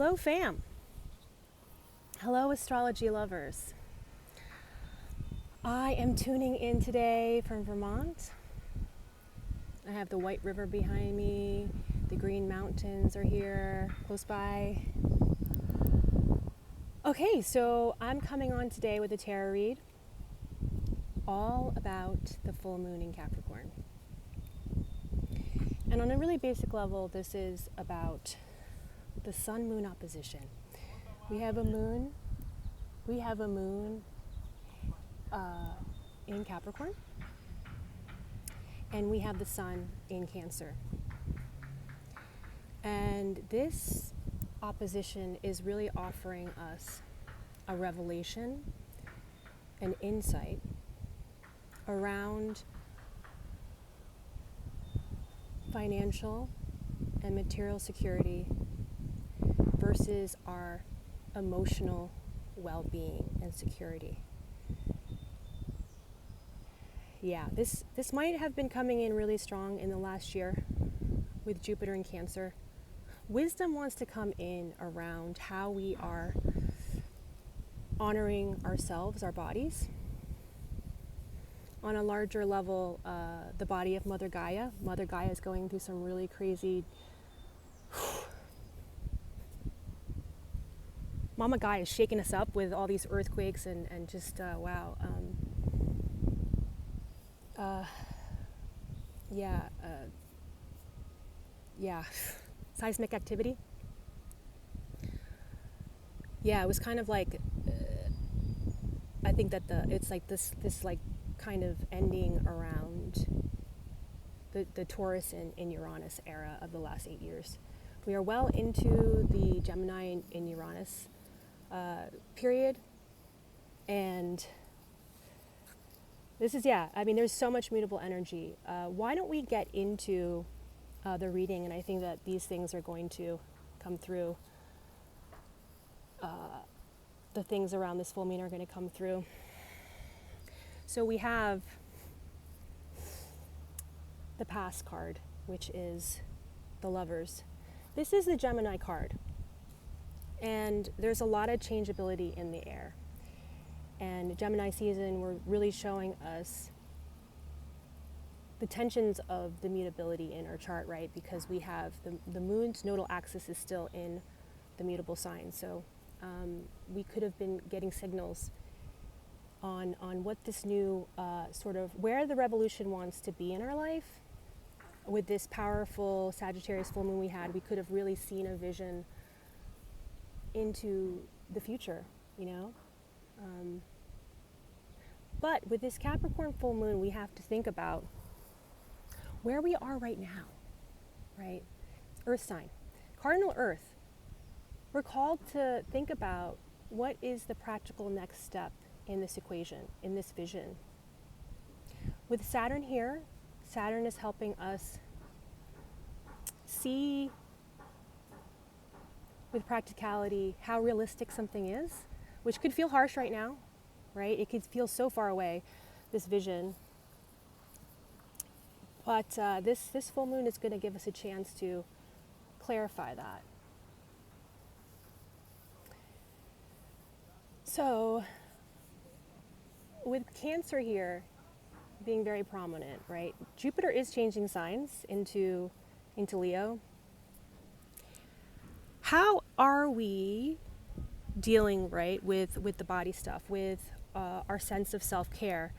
Hello fam. Hello astrology lovers. I am tuning in today from Vermont. I have the White River behind me. The Green Mountains are here close by. Okay, so I'm coming on today with a tarot read all about the full moon in Capricorn. And on a really basic level, this is about the sun-moon opposition. We have a moon in Capricorn, and we have the sun in Cancer. And this opposition is really offering us a revelation, an insight around financial and material security versus our emotional well-being and security. Yeah, this might have been coming in really strong in the last year with Jupiter in Cancer. Wisdom wants to come in around how we are honoring ourselves, our bodies. On a larger level, the body of Mother Gaia. Mother Gaia is going through some really crazy Mama Gaia is shaking us up with all these earthquakes and just, wow. Seismic activity. Yeah, it was kind of like, I think that it's like this like kind of ending around the Taurus and Uranus era of the last 8 years. We are well into the Gemini and Uranus period, and this is, there's so much mutable energy. Why don't we get into the reading, and I think that these things are going to come through. The things around this full moon are going to come through. So we have the Past card, which is the Lovers. This is the Gemini card. And there's a lot of changeability in the air. And Gemini season, we're really showing us the tensions of the mutability in our chart, right? Because we have the moon's nodal axis is still in the mutable sign. So we could have been getting signals on what this new sort of, where the revolution wants to be in our life. With this powerful Sagittarius full moon we had, we could have really seen a vision into the future, you know? But with this Capricorn full moon, we have to think about where we are right now, right? Earth sign, cardinal Earth. We're called to think about what is the practical next step in this equation, in this vision. With Saturn here, Saturn is helping us see with practicality how realistic something is, which could feel harsh right now, right? It could feel so far away, this vision. But this full moon is going to give us a chance to clarify that. So with Cancer here being very prominent, right? Jupiter is changing signs into Leo. How are we dealing, right, with the body stuff, with our sense of self-care?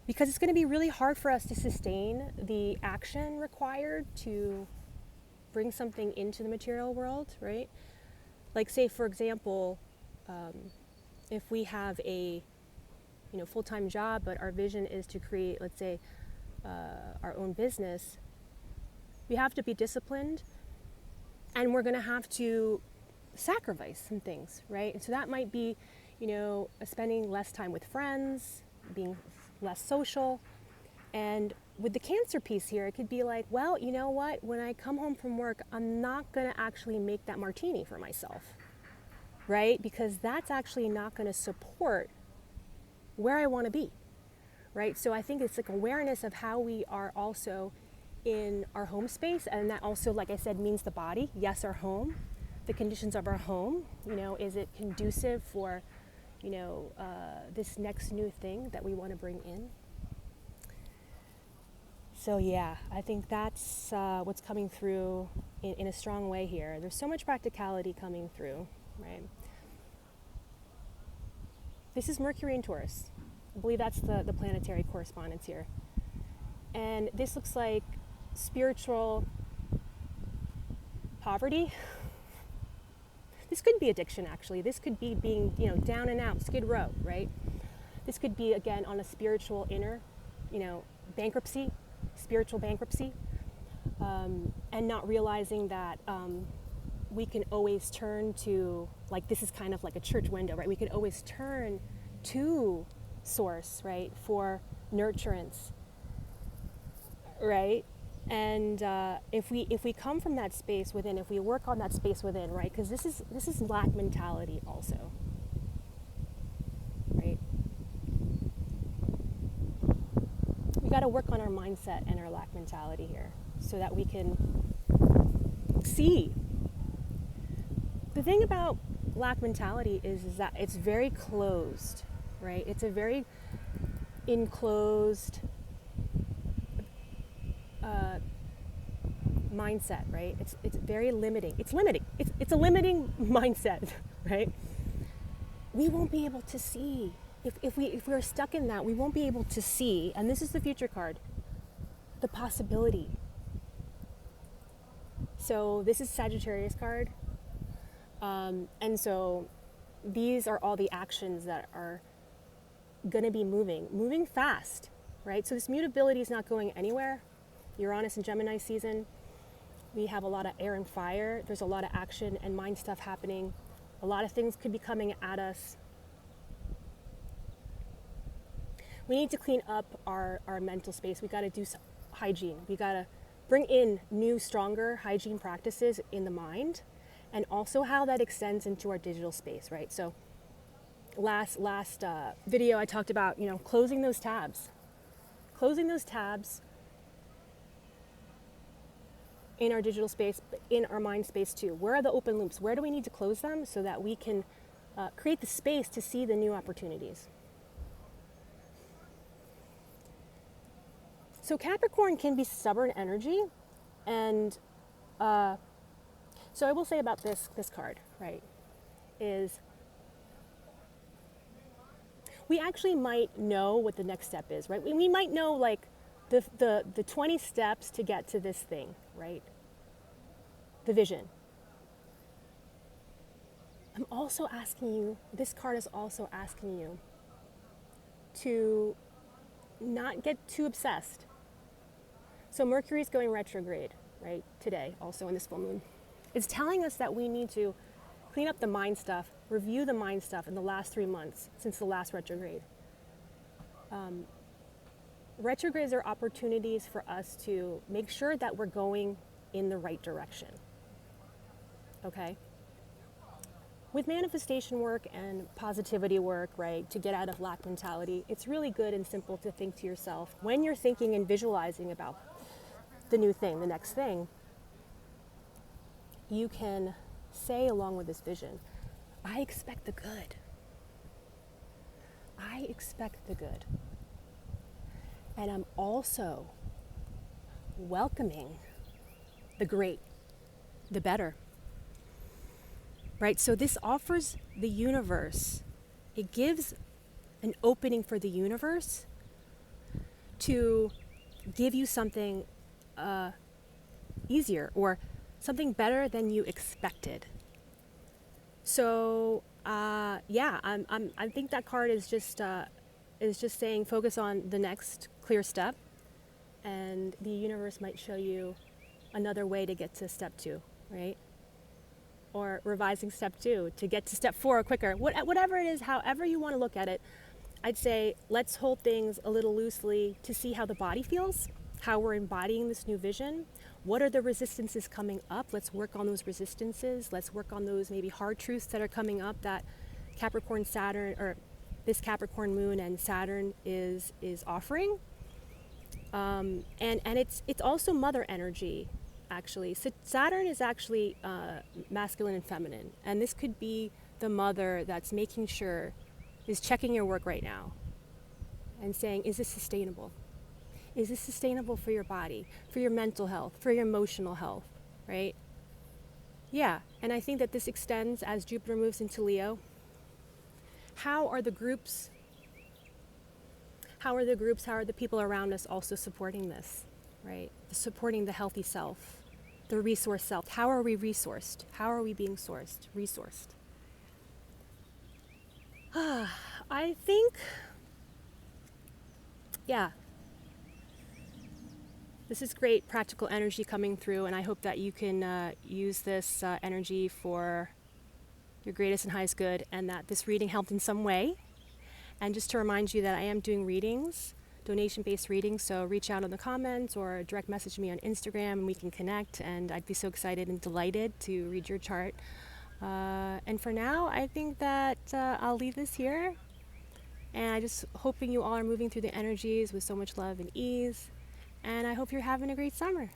Because it's going to be really hard for us to sustain the action required to bring something into the material world, right? Like, say, for example, if we have a full-time job, but our vision is to create, let's say, our own business, we have to be disciplined, and we're going to have to sacrifice some things, right? And so that might be, spending less time with friends, being less social. And with the Cancer piece here, it could be like, well, you know what? When I come home from work, I'm not going to actually make that martini for myself, right? Because that's actually not going to support where I want to be, right? So I think it's like awareness of how we are also in our home space, and that also, like I said, means the body. Yes, our home, the conditions of our home. Is it conducive for, this next new thing that we want to bring in? So yeah, I think that's what's coming through in a strong way here. There's so much practicality coming through, right? This is Mercury in Taurus. I believe that's the planetary correspondence here. And this looks like spiritual poverty. This could be addiction, actually. This could be being, down and out, skid row, right? This could be, again, on a spiritual inner, bankruptcy, spiritual bankruptcy, and not realizing that we can always turn to, like, this is kind of like a church window, right? We can always turn to source, right, for nurturance, right? And if we come from that space within, if we work on that space within, right, because this is lack mentality also, right? We got to work on our mindset and our lack mentality here so that we can see. The thing about lack mentality is that it's very closed, right? It's a very enclosed mindset, right? It's very limiting. It's limiting. It's a limiting mindset, right? We won't be able to see. If we're stuck in that, we won't be able to see, and this is the future card, the possibility. So this is Sagittarius card. And so these are all the actions that are going to be moving fast, right? So this mutability is not going anywhere. Uranus and Gemini season, we have a lot of air and fire. There's a lot of action and mind stuff happening. A lot of things could be coming at us. We need to clean up our mental space. We got to do some hygiene. We got to bring in new, stronger hygiene practices in the mind, and also how that extends into our digital space, right? So last video I talked about, closing those tabs in our digital space, in our mind space too. Where are the open loops? Where do we need to close them so that we can create the space to see the new opportunities? So Capricorn can be stubborn energy, and so I will say about this card, right, is we actually might know what the next step is, right? We might know, like, the 20 steps to get to this thing, right? The vision. I'm also asking you, this card is also asking you to not get too obsessed. So Mercury is going retrograde, right, today, also in this full moon. It's telling us that we need to clean up the mind stuff, review the mind stuff in the last 3 months since the last retrograde. Retrogrades are opportunities for us to make sure that we're going in the right direction, okay? With manifestation work and positivity work, right, to get out of lack mentality, it's really good and simple to think to yourself, when you're thinking and visualizing about the new thing, the next thing, you can say along with this vision, I expect the good. I expect the good. And I'm also welcoming the great, the better. Right? So this offers the universe, it gives an opening for the universe to give you something easier or something better than you expected. So I think that card is just saying focus on the next clear step, and the universe might show you another way to get to step 2, right? Or revising step 2 to get to step 4 quicker. Whatever it is, however you want to look at it, I'd say let's hold things a little loosely to see how the body feels, how we're embodying this new vision. What are the resistances coming up? Let's work on those resistances. Let's work on those maybe hard truths that are coming up that Capricorn Saturn, or this Capricorn moon and Saturn is offering. And it's also mother energy. actually. So Saturn is actually masculine and feminine, and this could be the mother that's making sure, is checking your work right now and saying, is this sustainable? Is this sustainable for your body, for your mental health, for your emotional health, right? Yeah, and I think that this extends as Jupiter moves into Leo. How are the groups, how are the people around us also supporting this, right? Supporting the healthy self, the resource self. How are we resourced? How are we being resourced? I think, yeah, this is great practical energy coming through, and I hope that you can use this energy for your greatest and highest good, and that this reading helped in some way. And just to remind you that I am doing readings, donation-based readings, so reach out in the comments or direct message me on Instagram and we can connect, and I'd be so excited and delighted to read your chart. And for now, I think that I'll leave this here, and I just hoping you all are moving through the energies with so much love and ease, and I hope you're having a great summer.